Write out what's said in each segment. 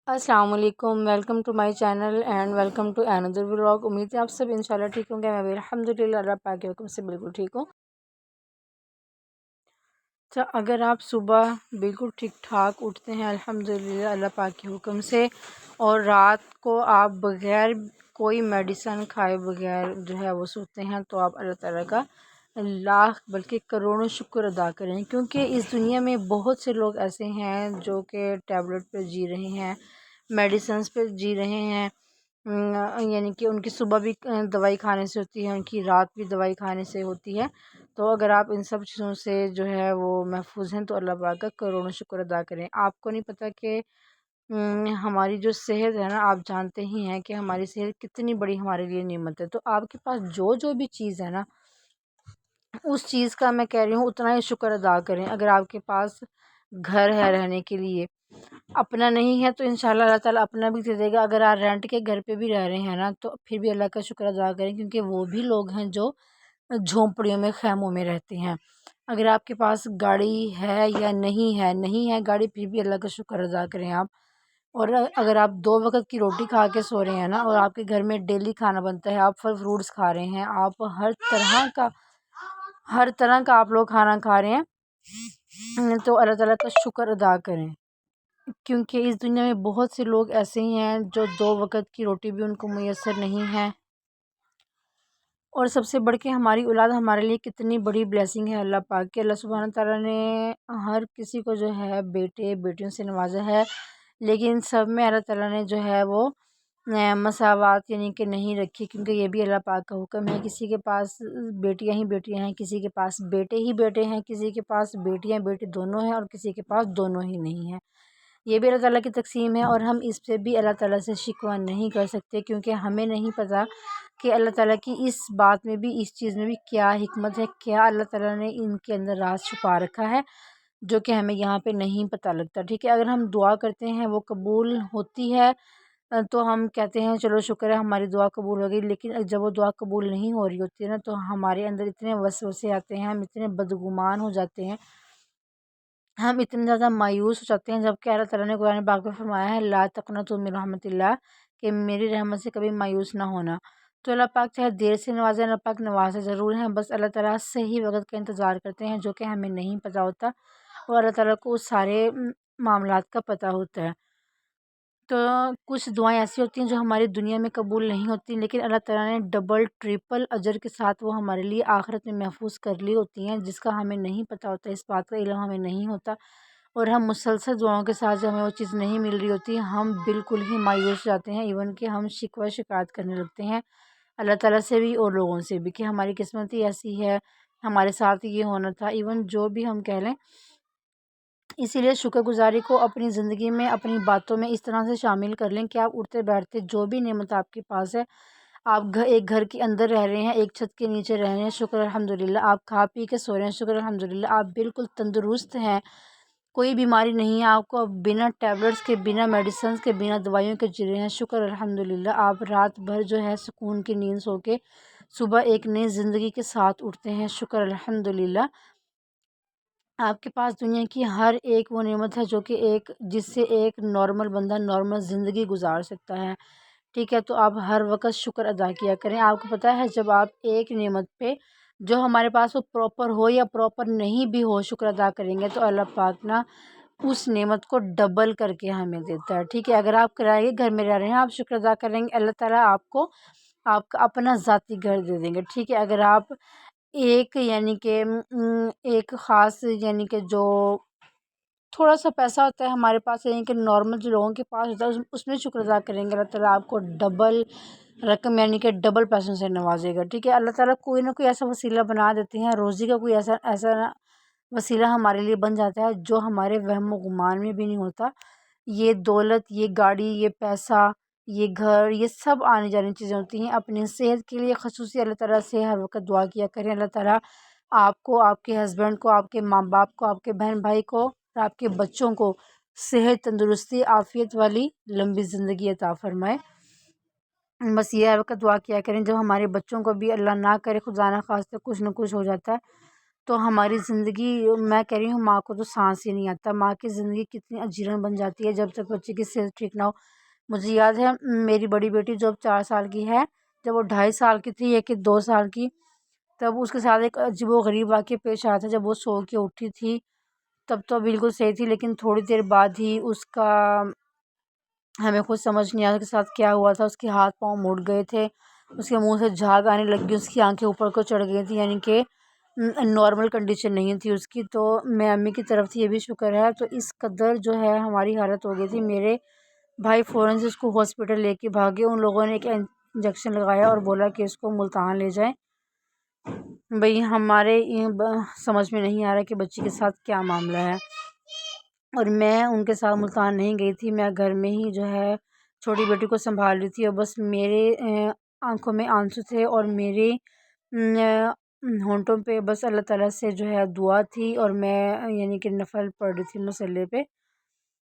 السلام علیکم، welcome to my channel and welcome to اندر ولاگ۔ امید ہے آپ سب انشاءاللہ ٹھیک ہوں گے۔ میں بھی الحمدللہ اللہ پاک کے حکم سے بالکل ٹھیک ہوں۔ تو اگر آپ صبح بالکل ٹھیک ٹھاک اٹھتے ہیں الحمدللہ اللہ پاک کے حکم سے، اور رات کو آپ بغیر کوئی میڈیسن کھائے بغیر جو ہے وہ سوتے ہیں، تو آپ اللہ تعالیٰ کا لاکھ بلکہ کروڑوں شکر ادا کریں، کیونکہ اس دنیا میں بہت سے لوگ ایسے ہیں جو کہ ٹیبلٹ پہ جی رہے ہیں، میڈیسنس پہ جی رہے ہیں، یعنی کہ ان کی صبح بھی دوائی کھانے سے ہوتی ہے، ان کی رات بھی دوائی کھانے سے ہوتی ہے۔ تو اگر آپ ان سب چیزوں سے جو ہے وہ محفوظ ہیں تو اللہ پاک کا کروڑوں شکر ادا کریں۔ آپ کو نہیں پتہ کہ ہماری جو صحت ہے نا، آپ جانتے ہی ہیں کہ ہماری صحت کتنی بڑی ہمارے لیے نعمت ہے۔ تو آپ کے پاس جو بھی چیز ہے نا، اس چیز کا میں کہہ رہی ہوں اتنا ہی شکر ادا کریں۔ اگر آپ کے پاس گھر ہے رہنے کے لیے، اپنا نہیں ہے تو انشاءاللہ اللہ تعالیٰ اپنا بھی دے دے گا۔ اگر آپ رینٹ کے گھر پہ بھی رہ رہے ہیں نا، تو پھر بھی اللہ کا شکر ادا کریں، کیونکہ وہ بھی لوگ ہیں جو جھونپڑیوں میں خیموں میں رہتے ہیں۔ اگر آپ کے پاس گاڑی ہے یا نہیں ہے گاڑی، پھر بھی اللہ کا شکر ادا کریں آپ۔ اور اگر آپ 2 وقت کی روٹی کھا کے سو رہے ہیں نا، اور آپ کے گھر میں ڈیلی کھانا بنتا ہے، آپ پھل فروٹس کھا رہے ہیں، آپ ہر طرح کا آپ لوگ کھانا کھا رہے ہیں، تو اللہ تعالیٰ کا شکر ادا کریں، کیونکہ اس دنیا میں بہت سے لوگ ایسے ہی ہیں جو 2 وقت کی روٹی بھی ان کو میسر نہیں ہے۔ اور سب سے بڑھ کے ہماری اولاد ہمارے لیے کتنی بڑی بلیسنگ ہے اللہ پاک کے۔ اللہ سبحانہ تعالیٰ نے ہر کسی کو جو ہے بیٹے بیٹیوں سے نوازا ہے، لیکن سب میں اللہ تعالیٰ نے جو ہے وہ مساوات یعنی کہ نہیں رکھی، کیونکہ یہ بھی اللہ پاک کا حکم ہے۔ کسی کے پاس بیٹیاں ہی بیٹیاں ہیں، کسی کے پاس بیٹے ہی بیٹے ہیں، کسی کے پاس بیٹیاں بیٹے دونوں ہیں، اور کسی کے پاس دونوں ہی نہیں ہیں۔ یہ بھی اللہ تعالیٰ کی تقسیم ہے، اور ہم اس پہ بھی اللہ تعالیٰ سے شکوہ نہیں کر سکتے، کیونکہ ہمیں نہیں پتہ کہ اللہ تعالیٰ کی اس بات میں بھی، اس چیز میں بھی کیا حکمت ہے، کیا اللہ تعالیٰ نے ان کے اندر راز چھپا رکھا ہے جو کہ ہمیں یہاں پہ نہیں پتہ لگتا۔ ٹھیک ہے، اگر ہم دعا کرتے ہیں وہ قبول ہوتی ہے، تو ہم کہتے ہیں چلو شکر ہے ہماری دعا قبول ہو گئی، لیکن جب وہ دعا قبول نہیں ہو رہی ہوتی ہے نا، تو ہمارے اندر اتنے وسوسے آتے ہیں، ہم اتنے بدگمان ہو جاتے ہیں، ہم اتنے زیادہ مایوس ہو جاتے ہیں، جبکہ اللہ تعالیٰ نے قرآن پاک میں فرمایا ہے لا تقنطوا من رحمت اللہ، کہ میری رحمت سے کبھی مایوس نہ ہونا۔ تو اللہ پاک چاہے دیر سے نوازے، اللہ پاک نوازے ضرور ہیں، بس اللہ تعالیٰ صحیح وقت کا انتظار کرتے ہیں جو کہ ہمیں نہیں پتہ ہوتا، اور اللہ تعالیٰ کو اس سارے معاملات کا پتہ ہوتا ہے۔ تو کچھ دعائیں ایسی ہوتی ہیں جو ہماری دنیا میں قبول نہیں ہوتی، لیکن اللہ تعالیٰ نے ڈبل ٹرپل اجر کے ساتھ وہ ہمارے لیے آخرت میں محفوظ کر لی ہوتی ہیں، جس کا ہمیں نہیں پتہ ہوتا، اس بات کا علم ہمیں نہیں ہوتا، اور ہم مسلسل دعاؤں کے ساتھ جب ہمیں وہ چیز نہیں مل رہی ہوتی، ہم بالکل ہی مایوس ہو جاتے ہیں، ایون کہ ہم شکوہ شکایت کرنے لگتے ہیں اللہ تعالیٰ سے بھی اور لوگوں سے بھی، کہ ہماری قسمت ہی ایسی ہے، ہمارے ساتھ یہ ہونا تھا، ایون جو بھی ہم کہہ لیں۔ اسی لیے شکر گزاری کو اپنی زندگی میں، اپنی باتوں میں اس طرح سے شامل کر لیں کہ آپ اٹھتے بیٹھتے جو بھی نعمت آپ کے پاس ہے، آپ ایک گھر کے اندر رہ رہے ہیں، ایک چھت کے نیچے رہ رہے ہیں، شکر الحمدللہ، آپ کھا پی کے سو رہے ہیں، شکر الحمدللہ، آپ بالکل تندرست ہیں، کوئی بیماری نہیں ہے آپ کو، بنا ٹیبلٹس کے، بنا میڈیسنس کے، بنا دوائیوں کے جی رہے ہیں، شکر الحمدللہ، آپ رات بھر جو ہے سکون کی نیند سو کے صبح ایک نئی زندگی کے ساتھ اٹھتے ہیں، شکر الحمدللہ۔ آپ کے پاس دنیا کی ہر ایک وہ نعمت ہے جو کہ جس سے ایک نارمل بندہ نارمل زندگی گزار سکتا ہے، ٹھیک ہے، تو آپ ہر وقت شکر ادا کیا کریں۔ آپ کو پتہ ہے جب آپ ایک نعمت پہ جو ہمارے پاس وہ پراپر ہو یا پراپر نہیں بھی ہو شکر ادا کریں گے، تو اللہ پاک نا اس نعمت کو ڈبل کر کے ہمیں دیتا ہے، ٹھیک ہے۔ اگر آپ کرائے گھر میں رہ رہے ہیں، آپ شکر ادا کریں گے، اللہ تعالیٰ آپ کو آپ کا اپنا ذاتی گھر دے دیں گے، ٹھیک ہے۔ اگر آپ یعنی کہ ایک خاص یعنی کہ جو تھوڑا سا پیسہ ہوتا ہے ہمارے پاس، یعنی کہ نارمل جو لوگوں کے پاس ہوتا ہے، اس میں شکر ادا کریں گے، اللہ تعالیٰ آپ کو ڈبل رقم یعنی کہ ڈبل پیسوں سے نوازے گا، ٹھیک ہے۔ اللہ تعالیٰ کوئی نہ کوئی ایسا وسیلہ بنا دیتے ہیں، روزی کا کوئی ایسا وسیلہ ہمارے لیے بن جاتا ہے جو ہمارے وہم و گمان میں بھی نہیں ہوتا۔ یہ دولت، یہ گاڑی، یہ پیسہ، یہ گھر، یہ سب آنے جانے چیزیں ہوتی ہیں۔ اپنی صحت کے لیے خصوصی اللہ تعالیٰ سے ہر وقت دعا کیا کریں، اللہ تعالیٰ آپ کو، آپ کے ہسبینڈ کو، آپ کے ماں باپ کو، آپ کے بہن بھائی کو اور آپ کے بچوں کو صحت، تندرستی، عافیت والی لمبی زندگی عطا فرمائے۔ بس یہ ہر وقت دعا کیا کریں، جب ہمارے بچوں کو بھی اللہ نہ کرے خدا نہ خواستہ کچھ نہ کچھ ہو جاتا ہے، تو ہماری زندگی، میں کہہ رہی ہوں ماں کو تو سانس ہی نہیں آتا، ماں کی زندگی کتنی اجیرن بن جاتی ہے جب تک بچے کی صحت ٹھیک نہ ہو۔ مجھے یاد ہے میری بڑی بیٹی جو اب 4 سال کی ہے، جب وہ 2.5 سال کی تھی یا کہ 2 سال کی، تب اس کے ساتھ ایک عجیب و غریب واقعہ پیش آیا تھا۔ جب وہ سو کے اٹھی تھی تب تو بالکل صحیح تھی، لیکن تھوڑی دیر بعد ہی اس کا ہمیں کچھ سمجھ نہیں آیا اس کے ساتھ کیا ہوا تھا۔ اس کے ہاتھ پاؤں مڑ گئے تھے، اس کے منہ سے جھاگ آنے لگ گئی، اس کی آنکھیں اوپر کو چڑھ گئی تھی، یعنی کہ نارمل کنڈیشن نہیں تھی اس کی۔ تو میں امی کی طرف سے یہ بھی شکر ہے، تو اس قدر جو ہے ہماری حالت ہو گئی تھی، میرے بھائی فوراً سے اس کو ہاسپٹل لے کے بھاگے۔ ان لوگوں نے ایک انجیکشن لگایا اور بولا کہ اس کو ملتان لے جائیں۔ بھئی ہمارے سمجھ میں نہیں آ رہا کہ بچی کے ساتھ کیا معاملہ ہے، اور میں ان کے ساتھ ملتان نہیں گئی تھی، میں گھر میں ہی جو ہے چھوٹی بیٹی کو سنبھال رہی تھی، اور بس میرے آنکھوں میں آنسو تھے، اور میرے ہونٹوں پہ بس اللہ تعالیٰ سے جو ہے دعا تھی، اور میں یعنی کہ نفل پڑھ رہی تھی مصلی پہ۔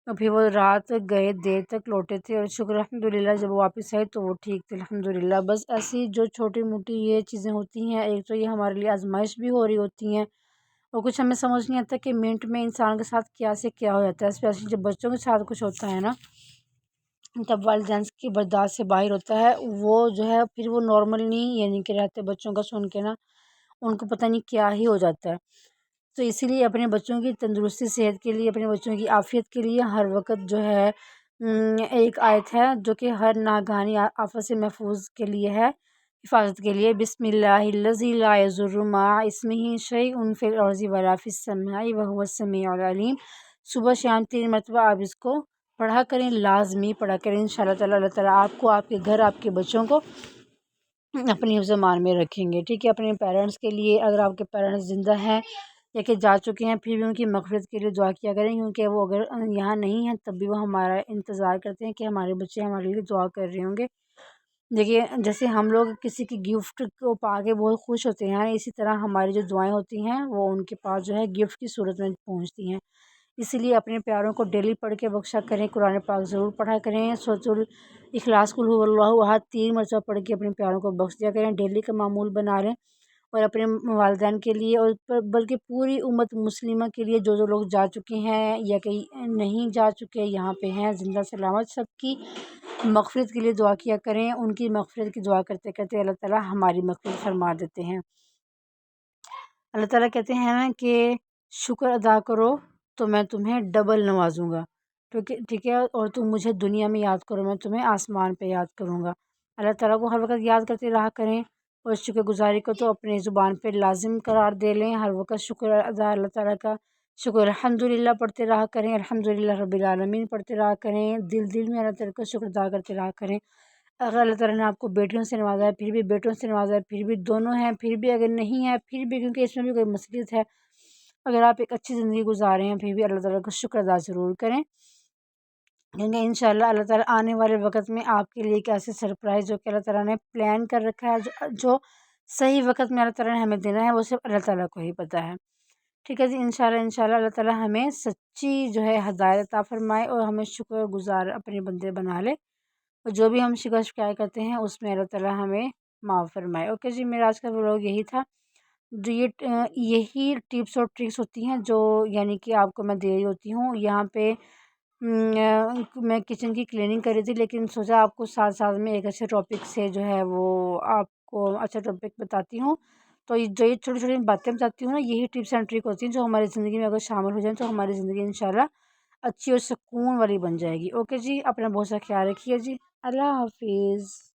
اور پھر وہ رات گئے، دیر تک لوٹے تھے، اور شکر الحمدللہ جب وہ واپس آئے تو وہ ٹھیک تھے الحمدللہ۔ بس ایسی جو چھوٹی موٹی یہ چیزیں ہوتی ہیں، ایک تو یہ ہمارے لیے آزمائش بھی ہو رہی ہوتی ہیں، اور کچھ ہمیں سمجھ نہیں آتا کہ منٹ میں انسان کے ساتھ کیا سے کیا ہو جاتا ہے، اسپیشلی جب بچوں کے ساتھ کچھ ہوتا ہے نا، تب والدین کی برداشت سے باہر ہوتا ہے، وہ جو ہے پھر وہ نارمل نہیں یعنی کہ رہتے بچوں کا سن کے نا، ان کو پتہ نہیں کیا ہی ہو جاتا ہے۔ تو اسی لیے اپنے بچوں کی تندرستی صحت کے لیے، اپنے بچوں کی عافیت کے لیے ہر وقت جو ہے ایک آیت ہے جو کہ ہر ناگہانی آفت سے محفوظ کے لیے ہے، حفاظت کے لیے، بسم اللہ الذی لا یضر مع اسمہ شیء فی الارض ولا فی السماء وہو السمیع العلیم۔ صبح شام 3 مرتبہ آپ اس کو پڑھا کریں، لازمی پڑھا کریں، انشاءاللہ تعالیٰ اللہ تعالیٰ آپ کو، آپ کے گھر، آپ کے بچوں کو اپنی حفظ امان میں رکھیں گے، ٹھیک ہے۔ اپنے پیرنٹس کے لیے، اگر آپ کے پیرنٹس زندہ ہیں یا کہ جا چکے ہیں، پھر بھی ان کی مغفرت کے لیے دعا کیا کریں، کیونکہ وہ اگر یہاں نہیں ہیں تب بھی وہ ہمارا انتظار کرتے ہیں کہ ہمارے بچے ہمارے لیے دعا کر رہے ہوں گے۔ دیکھیے جیسے ہم لوگ کسی کی گفٹ کو پا کے بہت خوش ہوتے ہیں، اسی طرح ہماری جو دعائیں ہوتی ہیں وہ ان کے پاس جو ہے گفٹ کی صورت میں پہنچتی ہیں۔ اسی لیے اپنے پیاروں کو ڈیلی پڑھ کے بخشا کریں، قرآن پاک ضرور پڑھا کریں، سورۃ الاخلاص قل هو اللہ احد 3 مرتبہ پڑھ کے اپنے پیاروں کو بخش دیا کریں، ڈیلی کا معمول بنا لیں۔ اور اپنے والدین کے لیے، اور بلکہ پوری امت مسلمہ کے لیے، جو لوگ جا چکے ہیں یا کہیں نہیں جا چکے، یہاں پہ ہیں زندہ سلامت، سب کی مغفرت کے لیے دعا کیا کریں۔ ان کی مغفرت کی دعا کرتے کرتے اللہ تعالیٰ ہماری مغفرت فرما دیتے ہیں۔ اللہ تعالیٰ کہتے ہیں کہ شکر ادا کرو تو میں تمہیں ڈبل نوازوں گا، ٹھیک ہے، اور تم مجھے دنیا میں یاد کرو، میں تمہیں آسمان پہ یاد کروں گا۔ اللہ تعالیٰ کو ہر وقت یاد کرتے رہا کریں، اور شکر گزاری کو تو اپنے زبان پہ لازم قرار دے لیں، ہر وقت شکر ادا اللہ تعالیٰ کا، شکر الحمدللہ پڑھتے رہا کریں، الحمدللہ رب العالمین پڑھتے رہا کریں، دل میں اللہ تعالیٰ کا شکر ادا کرتے رہا کریں۔ اگر اللہ تعالیٰ نے آپ کو بیٹیوں سے نوازا ہے، پھر بھی بیٹوں سے نوازا ہے، پھر بھی دونوں ہیں، پھر بھی اگر نہیں ہے، پھر بھی کیونکہ اس میں بھی کوئی مصلیحت ہے، اگر آپ ایک اچھی زندگی گزار رہے ہیں، پھر بھی اللہ تعالیٰ کا شکر ادا ضرور کریں، کیونکہ انشاءاللہ اللہ تعالیٰ آنے والے وقت میں آپ کے لیے ایک ایسے سرپرائز جو کہ اللہ تعالیٰ نے پلان کر رکھا ہے، جو صحیح وقت میں اللہ تعالیٰ نے ہمیں دینا ہے، وہ صرف اللہ تعالیٰ کو ہی پتہ ہے، ٹھیک ہے جی۔ انشاءاللہ اللہ تعالیٰ ہمیں سچی جو ہے ہدایت عطا فرمائے، اور ہمیں شکر گزار اپنے بندے بنا لے، اور جو بھی ہم شکایت کرتے ہیں اس میں اللہ تعالیٰ ہمیں معاف فرمائے۔ اوکے جی، میرا آج کا ولاگ یہی تھا، جو یہی ٹپس اور ٹرکس ہوتی ہیں جو یعنی کہ آپ کو میں دے رہی ہوتی ہوں۔ یہاں پہ میں کچن کی کلیننگ کر رہی تھی، لیکن سوچا آپ کو ساتھ ساتھ میں ایک اچھے ٹاپک سے جو ہے وہ آپ کو اچھا ٹاپک بتاتی ہوں، تو جو یہ چھوٹی چھوٹی باتیں بتاتی ہوں نا، یہی ٹپس اینڈ ٹرک ہوتی ہیں جو ہماری زندگی میں اگر شامل ہو جائیں تو ہماری زندگی انشاءاللہ اچھی اور سکون والی بن جائے گی۔ اوکے جی، اپنا بہت سا خیال رکھیے جی، اللہ حافظ۔